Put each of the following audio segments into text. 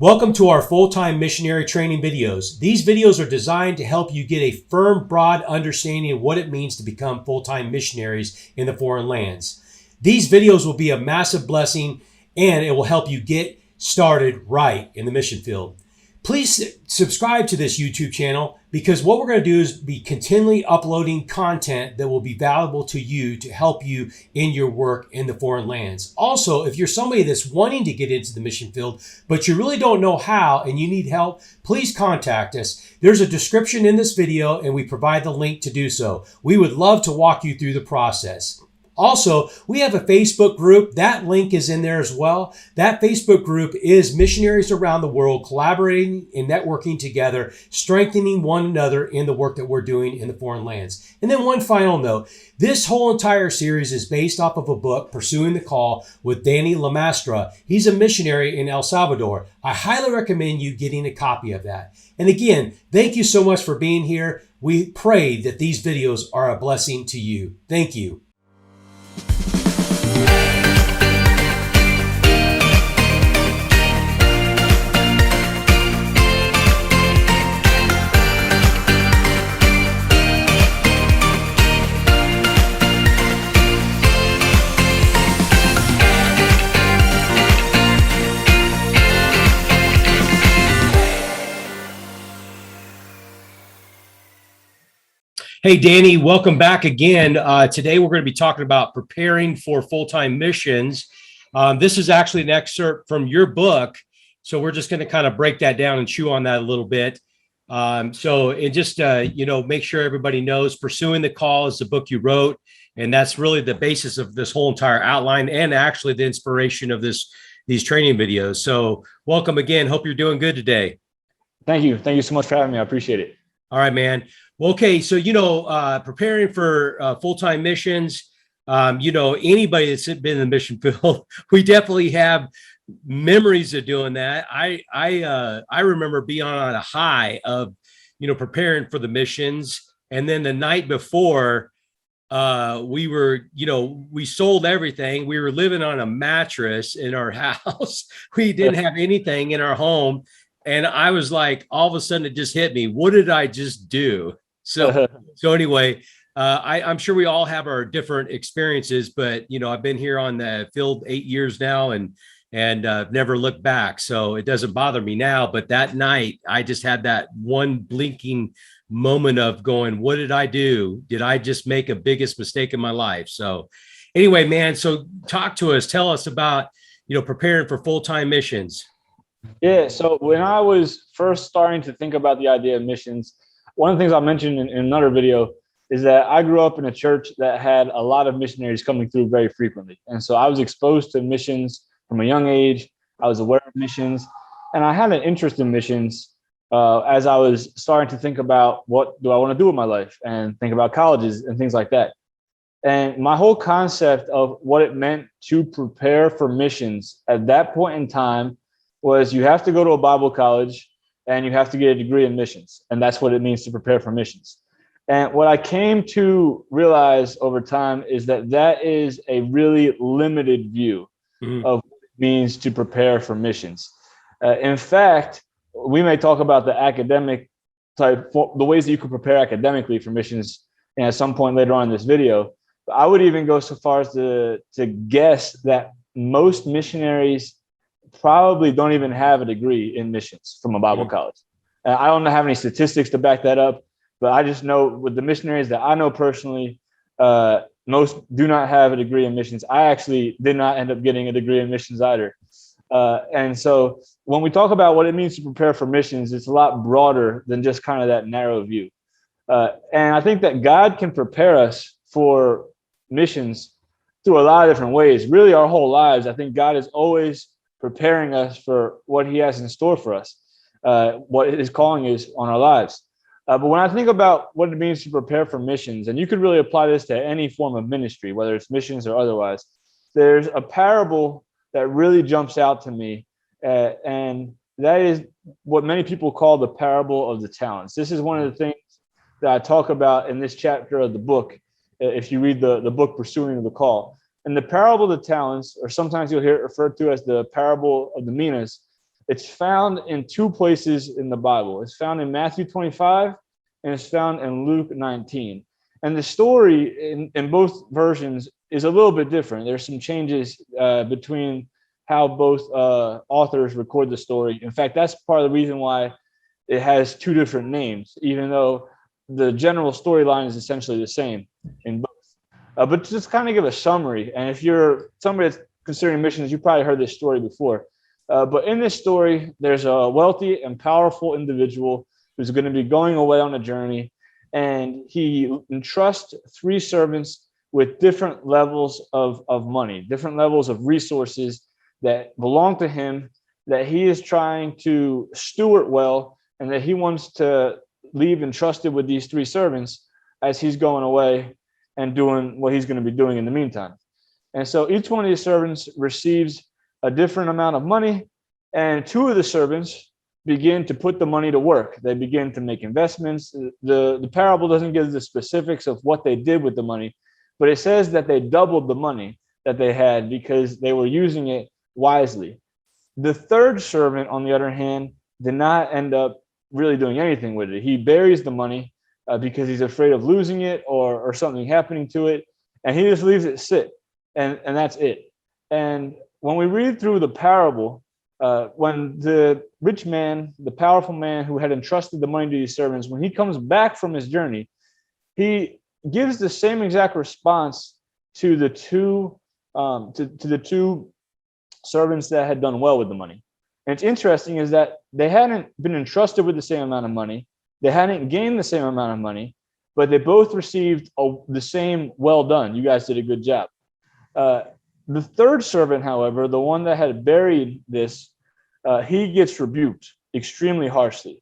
Welcome to our full-time missionary training videos. These videos are designed to help you get a firm, broad understanding of what it means to become full-time missionaries in the foreign lands. These videos will be a massive blessing and it will help you get started right in the mission field. Please subscribe to this YouTube channel because what we're going to do is be continually uploading content that will be valuable to you to help you in your work in the foreign lands. Also, if you're somebody that's wanting to get into the mission field, but you really don't know how and you need help, please contact us. There's a description in this video and we provide the link to do so. We would love to walk you through the process. Also, we have a Facebook group. That link is in there as well. That Facebook group is missionaries around the world collaborating and networking together, strengthening one another in the work that we're doing in the foreign lands. And then one final note, this whole entire series is based off of a book, Pursuing the Call, with Danny Lamastra. He's a missionary in El Salvador. I highly recommend you getting a copy of that. And again, thank you so much for being here. We pray that these videos are a blessing to you. Thank you. Hey, Danny, welcome back again. Today, we're going to be talking about preparing for full-time missions. This is actually an excerpt from your book. So we're just going to kind of break that down and chew on that a little bit. Make sure everybody knows Pursuing the Call is the book you wrote. And that's really the basis of this whole entire outline and actually the inspiration of these training videos. So welcome again. Hope you're doing good today. Thank you. Thank you so much for having me. I appreciate it. All right, man. Well, okay, so, preparing for full-time missions, anybody that's been in the mission field, we definitely have memories of doing that. I remember being on a high of, preparing for the missions. And then the night before, we sold everything. We were living on a mattress in our house. We didn't have anything in our home. And I was like, all of a sudden it just hit me. What did I just do? So anyway, I'm sure we all have our different experiences, but, I've been here on the field 8 years now and never looked back. So it doesn't bother me now. But that night, I just had that one blinking moment of going, what did I do? Did I just make a biggest mistake in my life? So anyway, man, so talk to us. Tell us about, preparing for full-time missions. Yeah. So when I was first starting to think about the idea of missions, one of the things I mentioned in another video is that I grew up in a church that had a lot of missionaries coming through very frequently. And so I was exposed to missions from a young age. I was aware of missions, and I had an interest in missions as I was starting to think about what do I want to do with my life and think about colleges and things like that. And my whole concept of what it meant to prepare for missions at that point in time was you have to go to a Bible college and you have to get a degree in missions. And that's what it means to prepare for missions. And what I came to realize over time is that that is a really limited view of what it means to prepare for missions. In fact, we may talk about the academic type, the ways that you could prepare academically for missions at some point later on in this video. But I would even go so far as to guess that most missionaries probably don't even have a degree in missions from a Bible college. I don't have any statistics to back that up, but I just know with the missionaries that I know personally, most do not have a degree in missions. I actually did not end up getting a degree in missions either. And so when we talk about what it means to prepare for missions, it's a lot broader than just kind of that narrow view. And I think that God can prepare us for missions through a lot of different ways. Really, our whole lives, I think God is always preparing us for what he has in store for us, what his calling is on our lives. But when I think about what it means to prepare for missions, and you could really apply this to any form of ministry, whether it's missions or otherwise, there's a parable that really jumps out to me. And that is what many people call the parable of the talents. This is one of the things that I talk about in this chapter of the book. If you read the book, Pursuing the Call. And the parable of the talents, or sometimes you'll hear it referred to as the parable of the minas, It's found in two places in the Bible. It's found in Matthew 25 and it's found in Luke 19. And the story in both versions is a little bit different. There's some changes between how both authors record the story. In fact, that's part of the reason why it has two different names, even though the general storyline is essentially the same in both. But to just kind of give a summary, and if you're somebody that's considering missions, you probably heard this story before. But in this story, there's a wealthy and powerful individual who's going to be going away on a journey, and he entrusts three servants with different levels of money, different levels of resources that belong to him, that he is trying to steward well, and that he wants to leave entrusted with these three servants as he's going away and doing what he's going to be doing in the meantime. And so each one of these servants receives a different amount of money, and two of the servants begin to put the money to work. They begin to make investments. The parable doesn't give the specifics of what they did with the money, but it says that they doubled the money that they had because they were using it wisely. The third servant, on the other hand, did not end up really doing anything with it. He buries the money because he's afraid of losing it or something happening to it, and he just leaves it sit, and that's it. And when we read through the parable, when the rich man, the powerful man who had entrusted the money to these servants, when he comes back from his journey, he gives the same exact response to the two servants that had done well with the money. And it's interesting is that they hadn't been entrusted with the same amount of money, they hadn't gained the same amount of money, but they both received the same well done. You guys did a good job. The third servant, however, the one that had buried this, he gets rebuked extremely harshly.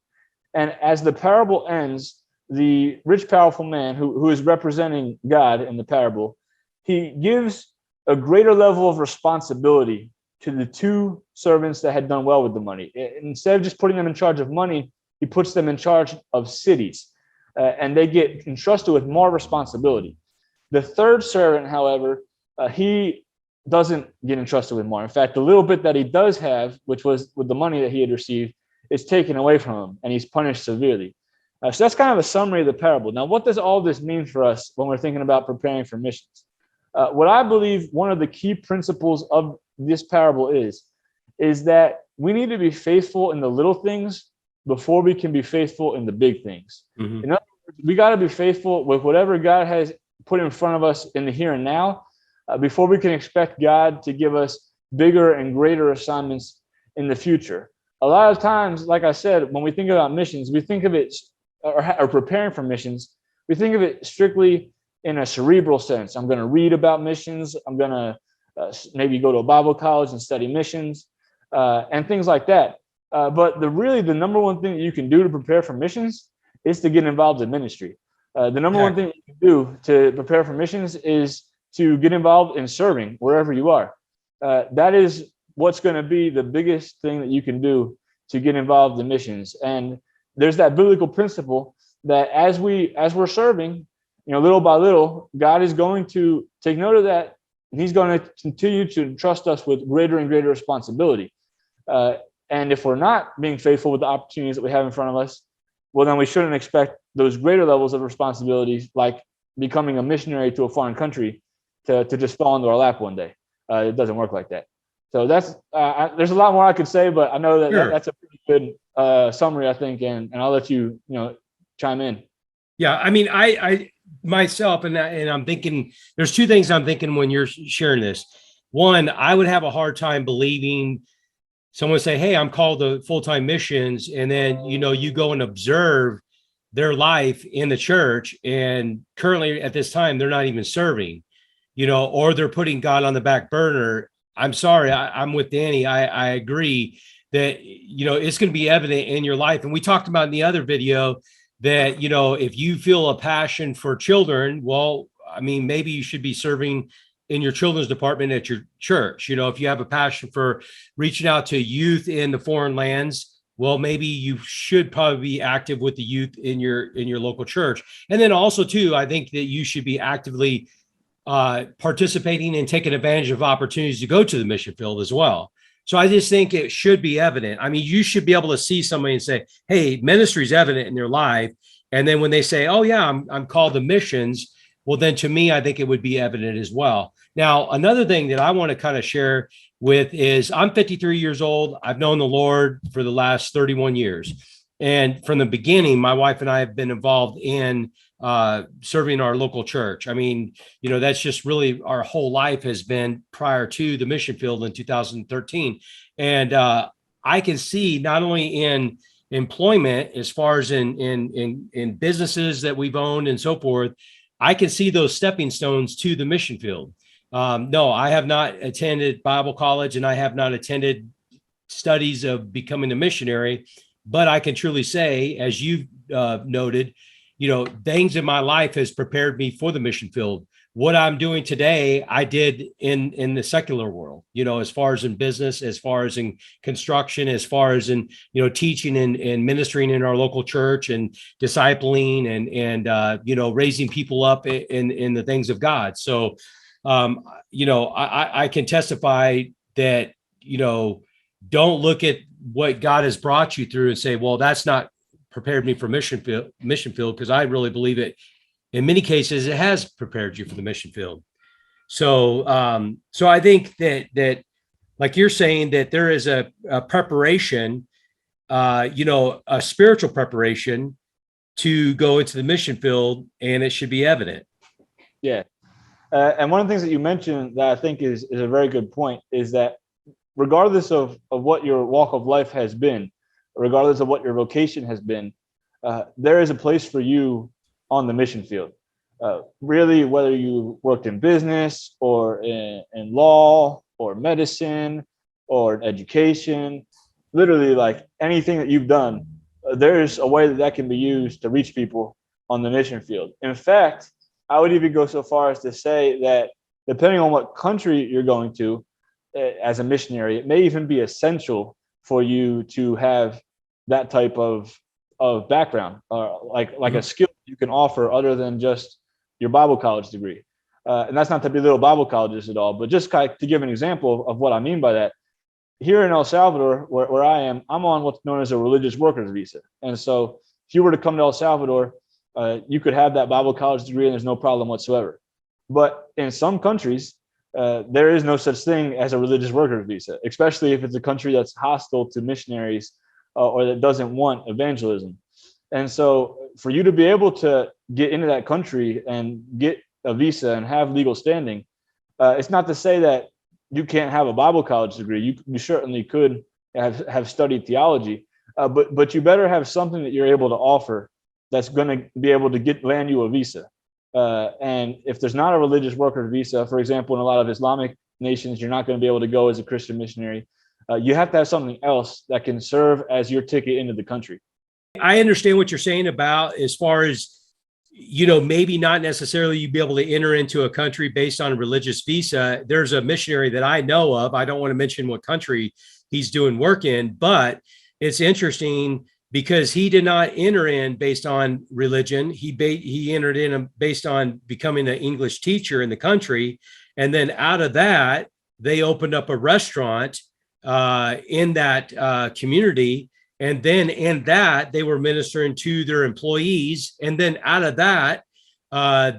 And as the parable ends, the rich, powerful man who is representing God in the parable, he gives a greater level of responsibility to the two servants that had done well with the money. Instead of just putting them in charge of money, he puts them in charge of cities, and they get entrusted with more responsibility. The third servant, however, he doesn't get entrusted with more. In fact, the little bit that he does have, which was with the money that he had received, is taken away from him, and he's punished severely. So that's kind of a summary of the parable. Now, what does all this mean for us when we're thinking about preparing for missions? What I believe one of the key principles of this parable is that we need to be faithful in the little things before we can be faithful in the big things. Mm-hmm. In other words, we got to be faithful with whatever God has put in front of us in the here and now before we can expect God to give us bigger and greater assignments in the future. A lot of times, like I said, when we think about missions, we think of it, or preparing for missions, we think of it strictly in a cerebral sense. I'm going to read about missions. I'm going to maybe go to a Bible college and study missions and things like that. But the number one thing that you can do to prepare for missions is to get involved in ministry. The number one thing you can do to prepare for missions is to get involved in serving wherever you are. That is what's going to be the biggest thing that you can do to get involved in missions. And there's that biblical principle that as we're serving, little by little, God is going to take note of that, and He's going to continue to entrust us with greater and greater responsibility. And if we're not being faithful with the opportunities that we have in front of us, well, then we shouldn't expect those greater levels of responsibilities, like becoming a missionary to a foreign country, to just fall into our lap one day. It doesn't work like that. So that's there's a lot more I could say, but I know that that's a pretty good summary, I think, and I'll let you chime in. Yeah, I mean, I myself, and I'm thinking there's two things I'm thinking when you're sharing this. One, I would have a hard time believing someone say, "Hey, I'm called to full-time missions," and then you go and observe their life in the church, and currently at this time they're not even serving, or they're putting God on the back burner. I'm sorry, I'm with Danny. I agree that it's going to be evident in your life, and we talked about in the other video that if you feel a passion for children, well, I mean, maybe you should be serving in your children's department at your church. If you have a passion for reaching out to youth in the foreign lands, well, maybe you should probably be active with the youth in your local church. And then also too, I think that you should be actively participating and taking advantage of opportunities to go to the mission field as well. So I just think it should be evident. I mean, you should be able to see somebody and say, hey, ministry is evident in their life. And then when they say, oh, yeah, I'm called to missions, well, then to me, I think it would be evident as well. Now, another thing that I want to kind of share with is I'm 53 years old. I've known the Lord for the last 31 years. And from the beginning, my wife and I have been involved in serving our local church. I mean, that's just really our whole life has been prior to the mission field in 2013. And I can see not only in employment, as far as in businesses that we've owned and so forth, I can see those stepping stones to the mission field. No, I have not attended Bible college, and I have not attended studies of becoming a missionary, but I can truly say, as you've noted, things in my life has prepared me for the mission field. What I'm doing today, I did in the secular world, as far as in business, as far as in construction, as far as in, teaching and ministering in our local church and discipling and raising people up in the things of God. So, I can testify that, don't look at what God has brought you through and say, well, that's not prepared me for mission field, because I really believe it. In many cases, it has prepared you for the mission field. So I think that like you're saying, that there is a preparation, a spiritual preparation to go into the mission field, and it should be evident. Yeah. And one of the things that you mentioned that I think is a very good point is that regardless of what your walk of life has been, regardless of what your vocation has been, there is a place for you on the mission field. Really, whether you worked in business or in law or medicine or education, literally like anything that you've done, there's a way that can be used to reach people on the mission field. In fact, I would even go so far as to say that depending on what country you're going to as a missionary, it may even be essential for you to have that type of background, like a skill you can offer other than just your Bible college degree. And that's not to belittle Bible colleges at all, but just to give an example of what I mean by that. Here in El Salvador, where I am, I'm on what's known as a religious workers visa. And so if you were to come to El Salvador, you could have that Bible college degree and there's no problem whatsoever. But in some countries, there is no such thing as a religious workers visa, especially if it's a country that's hostile to missionaries or that doesn't want evangelism. And so for you to be able to get into that country and get a visa and have legal standing, it's not to say that you can't have a Bible college degree. You certainly could have studied theology, but you better have something that you're able to offer that's going to be able to land you a visa. And if there's not a religious worker visa, for example, in a lot of Islamic nations, you're not going to be able to go as a Christian missionary. You have to have something else that can serve as your ticket into the country. I understand what you're saying about as far as, maybe not necessarily you'd be able to enter into a country based on a religious visa. There's a missionary that I know of. I don't want to mention what country he's doing work in, but it's interesting because he did not enter in based on religion. He entered in based on becoming an English teacher in the country. And then out of that, they opened up a restaurant in that community. And then in that, they were ministering to their employees. And then out of that,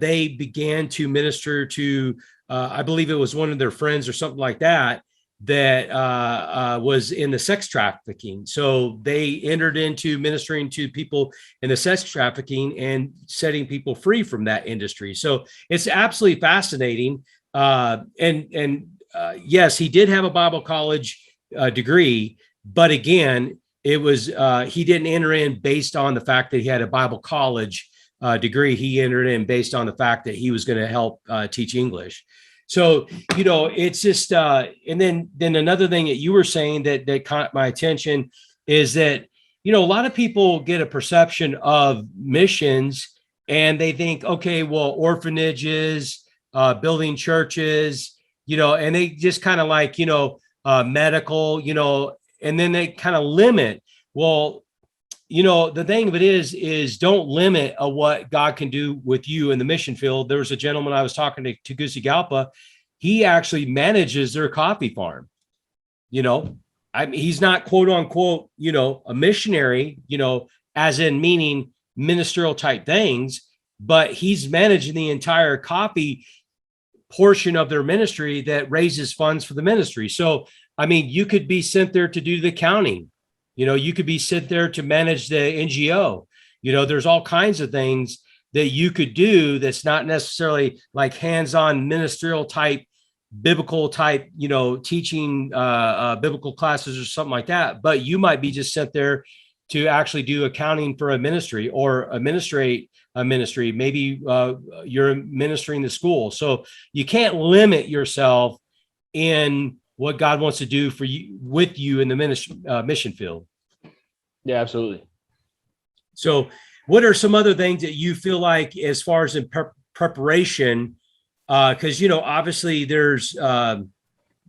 they began to minister to, I believe it was one of their friends or something like that, that was in the sex trafficking. So they entered into ministering to people in the sex trafficking and setting people free from that industry. So it's absolutely fascinating. Yes, he did have a Bible college degree, but again, it was he didn't enter in based on the fact that he had a Bible college degree. He entered in based on the fact that he was going to help teach English. So, it's just, and then another thing that you were saying that caught my attention is that, a lot of people get a perception of missions and they think, okay, well, orphanages, building churches, and they just kind of like, medical, and then they kind of limit. Well, the thing of it is don't limit what God can do with you in the mission field. There was a gentleman I was talking to Tegucigalpa. He actually manages their coffee farm. You know, I mean, he's not quote unquote, a missionary, as in meaning ministerial type things, but he's managing the entire copy portion of their ministry that raises funds for the ministry. So, I mean, you could be sent there to do the accounting. You could be sent there to manage the NGO. There's all kinds of things that you could do that's not necessarily like hands-on ministerial type, biblical type, teaching biblical classes or something like that. But you might be just sent there to actually do accounting for a ministry or administrate a ministry. Maybe you're ministering the school. So you can't limit yourself in what God wants to do for you with you in the mission field. Yeah, absolutely. So what are some other things that you feel like as far as in preparation? Because, obviously there's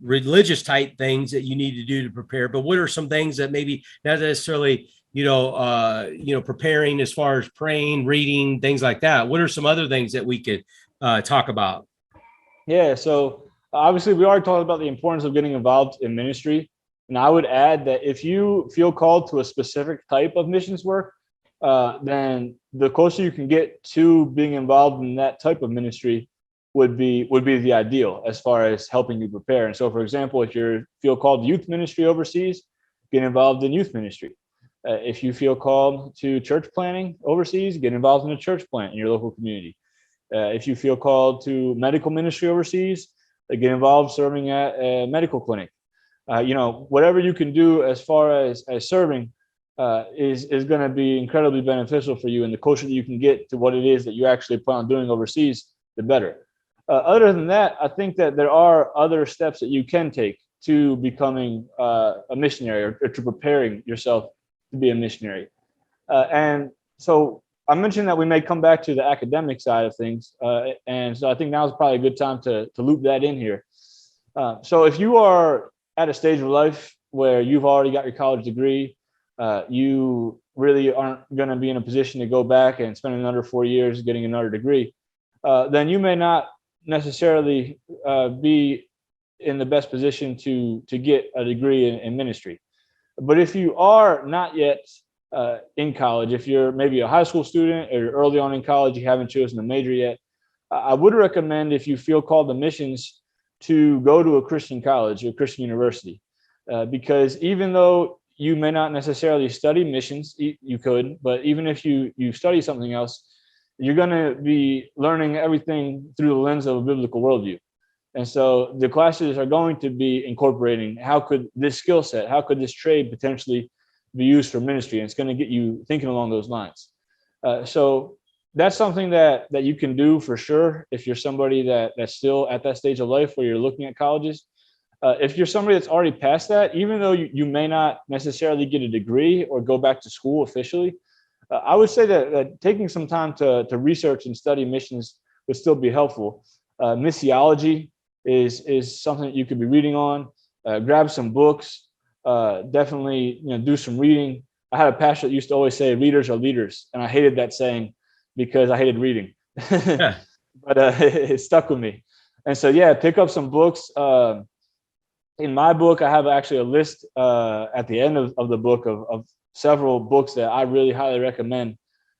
religious type things that you need to do to prepare, but what are some things that maybe not necessarily, preparing as far as praying, reading, things like that? What are some other things that we could talk about? Yeah. So obviously we already talked about the importance of getting involved in ministry. And I would add that if you feel called to a specific type of missions work, then the closer you can get to being involved in that type of ministry would be the ideal as far as helping you prepare. And so, for example, if you feel called to youth ministry overseas, get involved in youth ministry. If you feel called to church planning overseas, get involved in a church plant in your local community. If you feel called to medical ministry overseas, get involved serving at a medical clinic. Whatever you can do as far as serving is going to be incredibly beneficial for you. And the closer that you can get to what it is that you actually plan on doing overseas, the better. Other than that, I think that there are other steps that you can take to becoming a missionary or to preparing yourself to be a missionary. And so I mentioned that we may come back to the academic side of things. And so I think now is probably a good time to loop that in here. So if you are at a stage of life where you've already got your college degree, you really aren't going to be in a position to go back and spend another 4 years getting another degree, then you may not necessarily be in the best position to get a degree in ministry. But if you are not yet in college, if you're maybe a high school student or early on in college, you haven't chosen a major yet, I would recommend, if you feel called to missions, to go to a Christian college or a Christian university. Because even though you may not necessarily study missions, you could, but even if you study something else, you're going to be learning everything through the lens of a biblical worldview. And so the classes are going to be incorporating how could this skill set, how could this trade potentially be used for ministry? And it's going to get you thinking along those lines. So that's something that you can do for sure if you're somebody that's still at that stage of life where you're looking at colleges. If you're somebody that's already past that, even though you may not necessarily get a degree or go back to school officially, I would say that taking some time to research and study missions would still be helpful. Missiology is something that you could be reading on. Grab some books. Definitely, do some reading. I had a pastor that used to always say, "Readers are leaders," and I hated that saying because I hated reading. Yeah. But it stuck with me. And so, yeah, pick up some books. In my book, I have actually a list at the end of the book of several books that I really highly recommend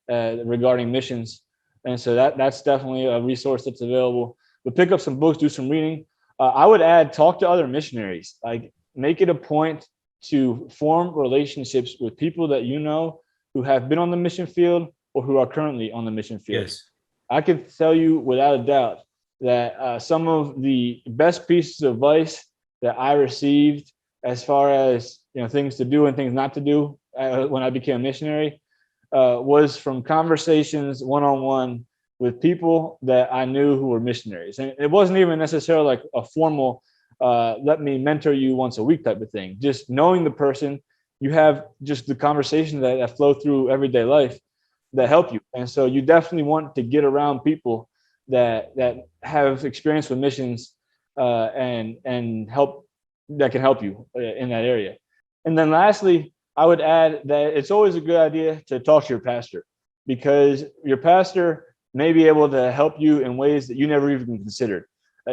regarding missions. And so that's definitely a resource that's available. But pick up some books, do some reading. I would add, talk to other missionaries. Like, make it a point to form relationships with people that you know who have been on the mission field or who are currently on the mission field. Yes. I can tell you without a doubt that some of the best pieces of advice that I received as far as things to do and things not to do when I became a missionary was from conversations one-on-one with people that I knew who were missionaries. And it wasn't even necessarily like a formal let me mentor you once a week type of thing. Just knowing the person, you have just the conversations that flow through everyday life that help you. And so you definitely want to get around people that have experience with missions and help, that can help you in that area. And then lastly, I would add that it's always a good idea to talk to your pastor, because your pastor may be able to help you in ways that you never even considered.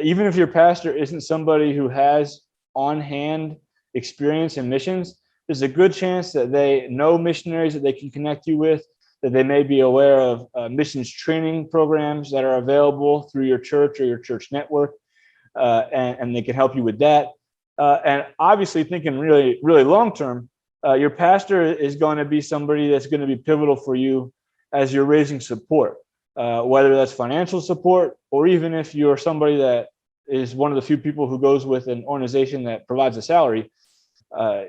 Even if your pastor isn't somebody who has on hand experience in missions, there's a good chance that they know missionaries that they can connect you with, that they may be aware of missions training programs that are available through your church or your church network, and they can help you with that. And obviously, thinking really, really long term, your pastor is going to be somebody that's going to be pivotal for you as you're raising support, whether that's financial support, or even if you're somebody that is one of the few people who goes with an organization that provides a salary,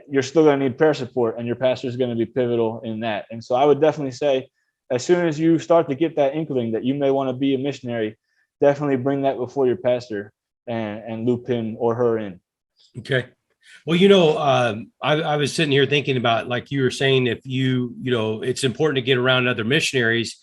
you're still going to need prayer support, and your pastor is going to be pivotal in that. And so I would definitely say, as soon as you start to get that inkling that you may want to be a missionary, definitely bring that before your pastor and loop him or her in. Okay. Well, I was sitting here thinking about, like you were saying, if it's important to get around other missionaries.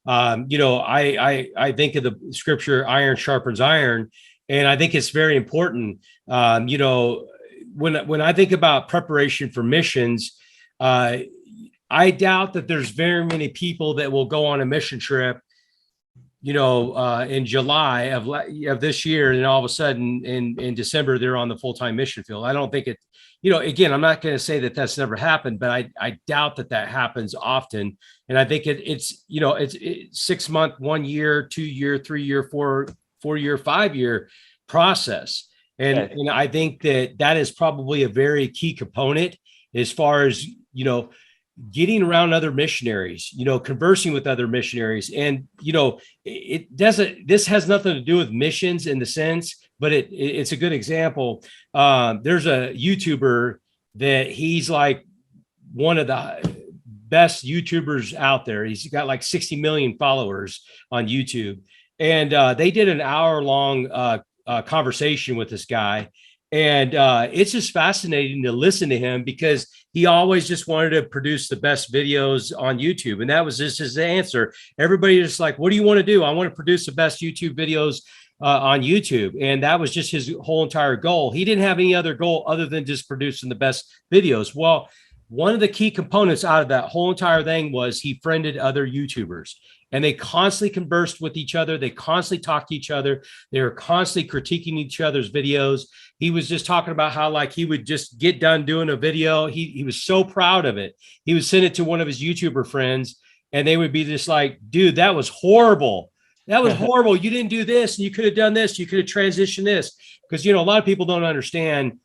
I think of the scripture, iron sharpens iron. And I think it's very important. When I think about preparation for missions, I doubt that there's very many people that will go on a mission trip, in July of this year, and all of a sudden in December they're on the full-time mission field. I don't think it. Again, I'm not going to say that that's never happened, but I doubt that happens often. And I think it's 6 month, 1 year, 2 year, 3 year, 4 year, 5 year process. And I think that is probably a very key component as far as, getting around other missionaries, conversing with other missionaries. And, this has nothing to do with missions in the sense, but it's a good example. There's a YouTuber that he's like one of the best YouTubers out there. He's got like 60 million followers on YouTube. And they did an hour-long conversation with this guy. And it's just fascinating to listen to him, because he always just wanted to produce the best videos on YouTube. And that was just his answer. Everybody just like, what do you want to do? I want to produce the best YouTube videos on YouTube. And that was just his whole entire goal. He didn't have any other goal other than just producing the best videos. Well, one of the key components out of that whole entire thing was he friended other YouTubers, and they constantly conversed with each other. They constantly talked to each other. They were constantly critiquing each other's videos. He was just talking about how, like, he would just get done doing a video. He was so proud of it. He would send it to one of his YouTuber friends, and they would be just like, dude, that was horrible. That was horrible. You didn't do this, and you could have done this. You could have transitioned this. Because, a lot of people don't understand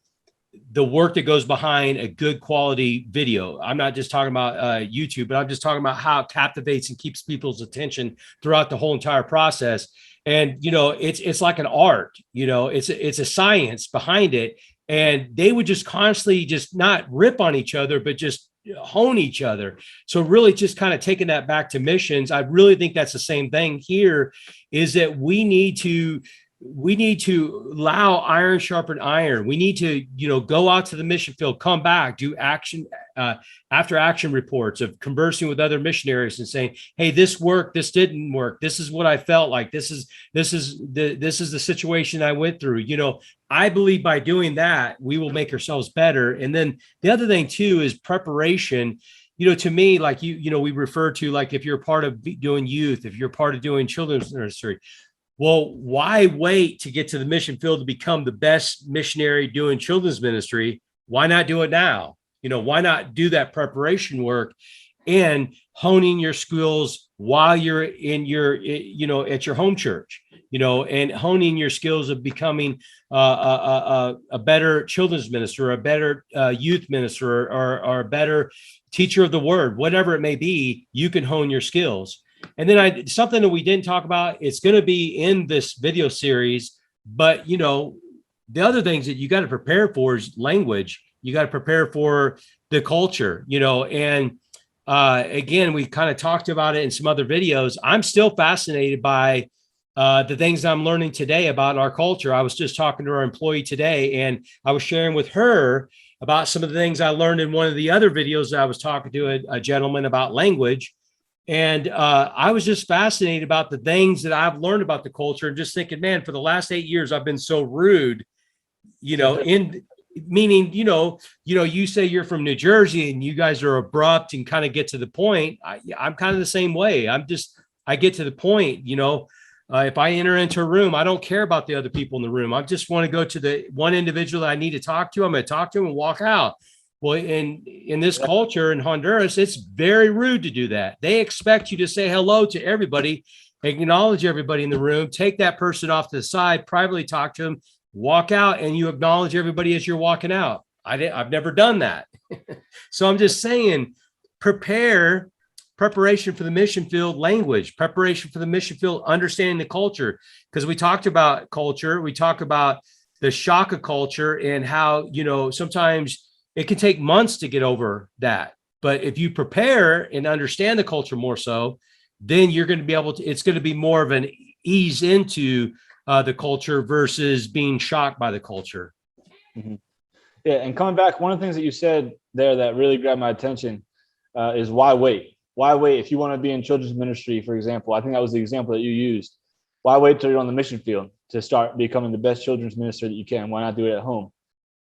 the work that goes behind a good quality video. I'm not just talking about YouTube, but I'm just talking about how it captivates and keeps people's attention throughout the whole entire process. And, it's like an art, it's a science behind it. And they would just constantly just not rip on each other, but just hone each other. So really just kind of taking that back to missions, I really think that's the same thing here, is that we need to allow iron sharpen iron. We need to, go out to the mission field, come back, do action after action reports of conversing with other missionaries and saying, hey, this worked, this didn't work. This is what I felt like. This is the situation I went through. I believe by doing that, we will make ourselves better. And then the other thing too is preparation. To me, like we refer to, like, if you're a part of doing youth, if you're part of doing children's nursery, well, why wait to get to the mission field to become the best missionary doing children's ministry? Why not do it now? Why not do that preparation work and honing your skills while you're in your, at your home church, and honing your skills of becoming a better children's minister, or a better youth minister, or a better teacher of the word, whatever it may be. You can hone your skills. And then something that we didn't talk about, it's going to be in this video series, but the other things that you got to prepare for is language. You got to prepare for the culture, and again, we kind of talked about it in some other videos. I'm still fascinated by the things I'm learning today about our culture. I was just talking to our employee today, and I was sharing with her about some of the things I learned in one of the other videos. I was talking to a gentleman about language. And I was just fascinated about the things that I've learned about the culture, and just thinking, man, for the last 8 years, I've been so rude, in meaning, you say you're from New Jersey and you guys are abrupt and kind of get to the point. I'm kind of the same way. I get to the point, If I enter into a room, I don't care about the other people in the room. I just want to go to the one individual that I need to talk to. I'm going to talk to him and walk out. Well, in this culture in Honduras, it's very rude to do that. They expect you to say hello to everybody, acknowledge everybody in the room, take that person off to the side, privately talk to them, walk out, and you acknowledge everybody as you're walking out. I've never done that. So I'm just saying, preparation for the mission field language, preparation for the mission field, understanding the culture. Because we talked about culture, we talk about the shock of culture and how, sometimes it can take months to get over that. But if you prepare and understand the culture more so, then you're going to be able to, it's going to be more of an ease into the culture versus being shocked by the culture. Mm-hmm. Yeah. And coming back, one of the things that you said there that really grabbed my attention is why wait? Why wait? If you want to be in children's ministry, for example, I think that was the example that you used. Why wait till you're on the mission field to start becoming the best children's minister that you can? Why not do it at home?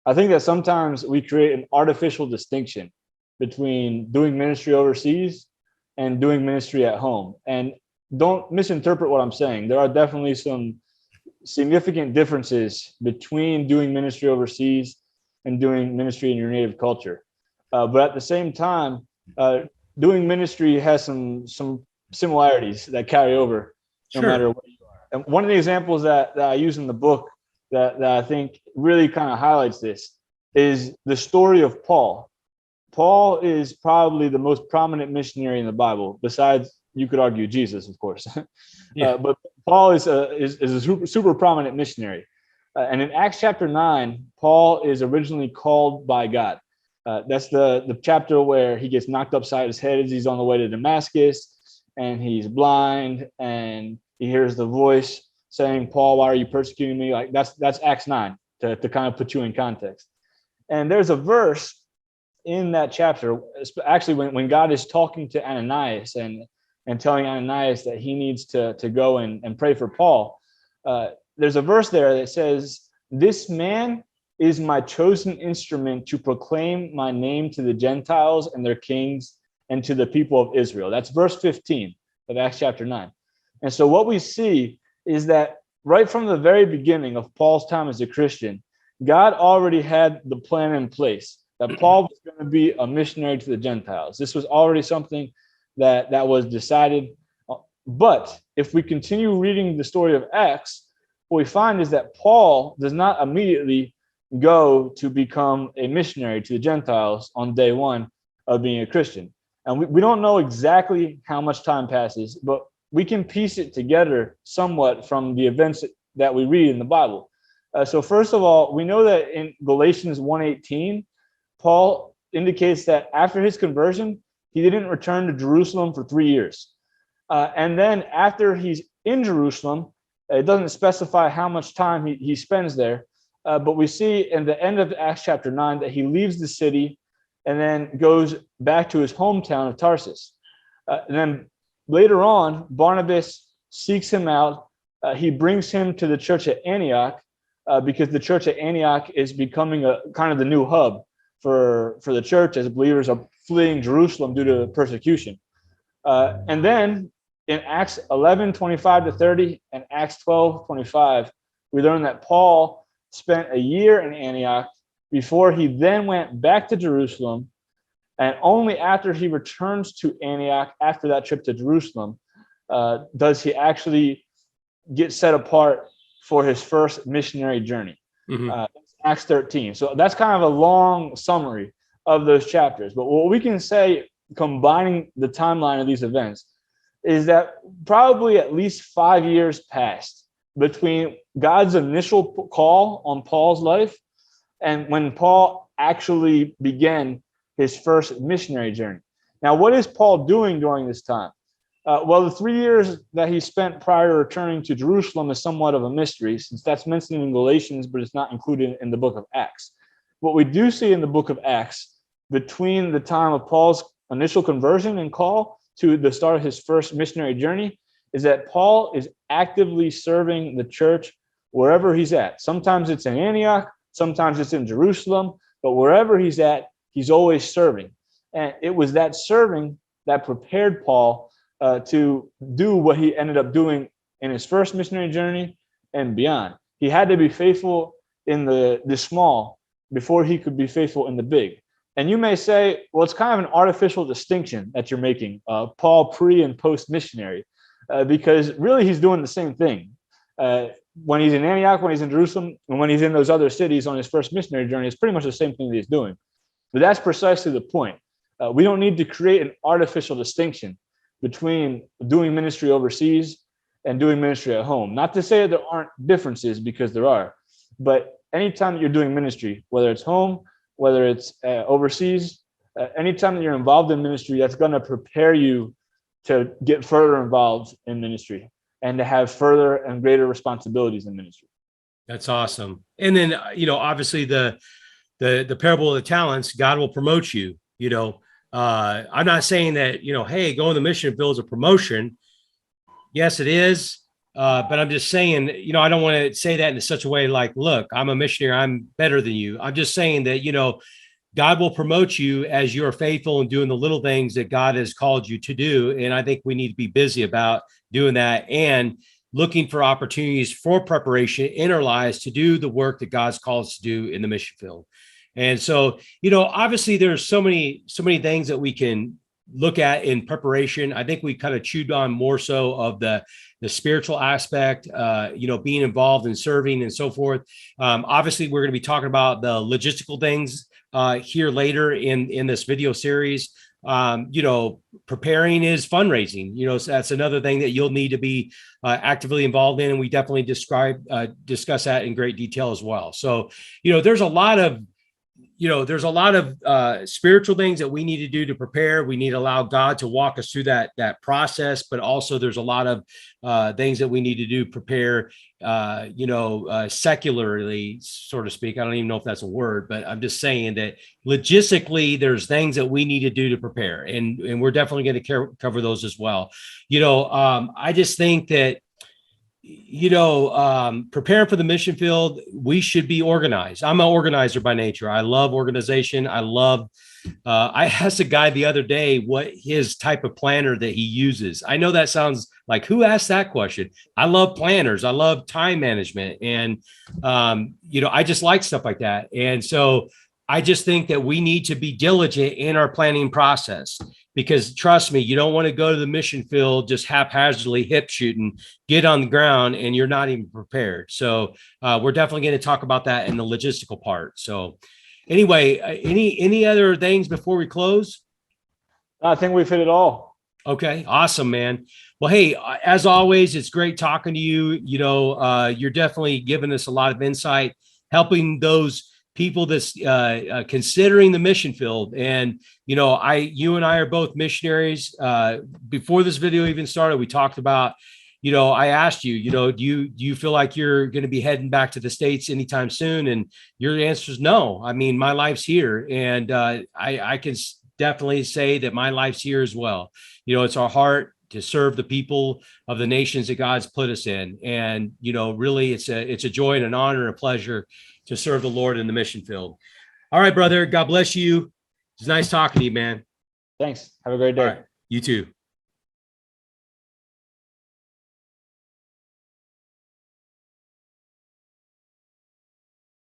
I think that sometimes we create an artificial distinction between doing ministry overseas and doing ministry at home. And don't misinterpret what I'm saying. There are definitely some significant differences between doing ministry overseas and doing ministry in your native culture. But at the same time, doing ministry has some similarities that carry over no matter where you are. And one of the examples that I use in the book that I think really kind of highlights this is the story of Paul. Paul is probably the most prominent missionary in the Bible, besides, you could argue, Jesus, of course. But Paul is a super prominent missionary. And in Acts chapter 9, Paul is originally called by God. That's the chapter where he gets knocked upside his head as he's on the way to Damascus, and he's blind, and he hears the voice saying, Paul, why are you persecuting me? Like that's Acts 9 to kind of put you in context. And there's a verse in that chapter, actually when God is talking to Ananias and telling Ananias that he needs to go and pray for Paul, there's a verse there that says, this man is my chosen instrument to proclaim my name to the Gentiles and their kings and to the people of Israel. That's verse 15 of Acts chapter 9. And so what we see is that right from the very beginning of Paul's time as a Christian, God already had the plan in place that Paul was going to be a missionary to the Gentiles. This was already something that was decided. But if we continue reading the story of Acts, what we find is that Paul does not immediately go to become a missionary to the Gentiles on day one of being a Christian. And we don't know exactly how much time passes, but we can piece it together somewhat from the events that we read in the Bible. So first of all, we know that in Galatians 1:18, Paul indicates that after his conversion, he didn't return to Jerusalem for 3 years. And then after he's in Jerusalem, it doesn't specify how much time he spends there, but we see in the end of Acts chapter 9 that he leaves the city and then goes back to his hometown of Tarsus. And then later on, Barnabas seeks him out. He brings him to the church at Antioch because the church at Antioch is becoming a kind of the new hub for the church as believers are fleeing Jerusalem due to persecution. And then in Acts 11:25-30 and Acts 12:25, we learn that Paul spent a year in Antioch before he then went back to Jerusalem. And only after he returns to Antioch after that trip to Jerusalem does he actually get set apart for his first missionary journey. Acts 13. So that's kind of a long summary of those chapters. But what we can say, combining the timeline of these events, is that probably at least 5 years passed between God's initial call on Paul's life and when Paul actually began his first missionary journey. Now, what is Paul doing during this time? Well, the 3 years that he spent prior to returning to Jerusalem is somewhat of a mystery, since that's mentioned in Galatians, but it's not included in the book of Acts. What we do see in the book of Acts, between the time of Paul's initial conversion and call to the start of his first missionary journey, is that Paul is actively serving the church wherever he's at. Sometimes it's in Antioch, sometimes it's in Jerusalem, but wherever he's at, he's always serving. And it was that serving that prepared Paul to do what he ended up doing in his first missionary journey and beyond. He had to be faithful in the small before he could be faithful in the big. And you may say, well, it's kind of an artificial distinction that you're making, Paul pre and post missionary, because really he's doing the same thing. When he's in Antioch, when he's in Jerusalem, and when he's in those other cities on his first missionary journey, it's pretty much the same thing that he's doing. But that's precisely the point. We don't need to create an artificial distinction between doing ministry overseas and doing ministry at home. Not to say that there aren't differences, because there are. But anytime that you're doing ministry, whether it's home, whether it's overseas, anytime that you're involved in ministry, that's going to prepare you to get further involved in ministry and to have further and greater responsibilities in ministry. That's awesome. And then, obviously the parable of the talents, God will promote you. I'm not saying that, hey, going to the mission field is a promotion. Yes, it is. But I'm just saying, I don't want to say that in such a way like, look, I'm a missionary, I'm better than you. I'm just saying that, God will promote you as you're faithful and doing the little things that God has called you to do. And I think we need to be busy about doing that and looking for opportunities for preparation in our lives to do the work that God's called us to do in the mission field. And so, obviously there's so many things that we can look at in preparation. I think we kind of chewed on more so of the spiritual aspect, being involved in serving and so forth. Obviously, we're going to be talking about the logistical things here later in this video series. Preparing is fundraising, so that's another thing that you'll need to be actively involved in. And we definitely discuss that in great detail as well. So, there's a lot of spiritual things that we need to do to prepare. We need to allow God to walk us through that process, but also there's a lot of things that we need to do, prepare, secularly, so to speak. I don't even know if that's a word, but I'm just saying that logistically, there's things that we need to do to prepare. And we're definitely going to cover those as well. I just think that, preparing for the mission field, we should be organized. I'm an organizer by nature. I love organization. I asked a guy the other day what his type of planner that he uses. I know that sounds like, who asked that question? I love planners. I love time management. And, I just like stuff like that. And so I just think that we need to be diligent in our planning process, because trust me, you don't want to go to the mission field just haphazardly hip shooting, get on the ground, and you're not even prepared. So we're definitely going to talk about that in the logistical part. So anyway, any other things before we close? I think we've hit it all. Okay, awesome, man. Well, hey, as always, it's great talking to you. You're definitely giving us a lot of insight, helping those people that's considering the mission field. And, you and I are both missionaries. Before this video even started, we talked about, I asked you, do you feel like you're going to be heading back to the States anytime soon? And your answer is no. I mean, my life's here. And I can definitely say that my life's here as well. It's our heart to serve the people of the nations that God's put us in. And, really it's a joy and an honor and a pleasure to serve the Lord in the mission field. All right, brother. God bless you. It's nice talking to you, man. Thanks. Have a great day. All right. You too.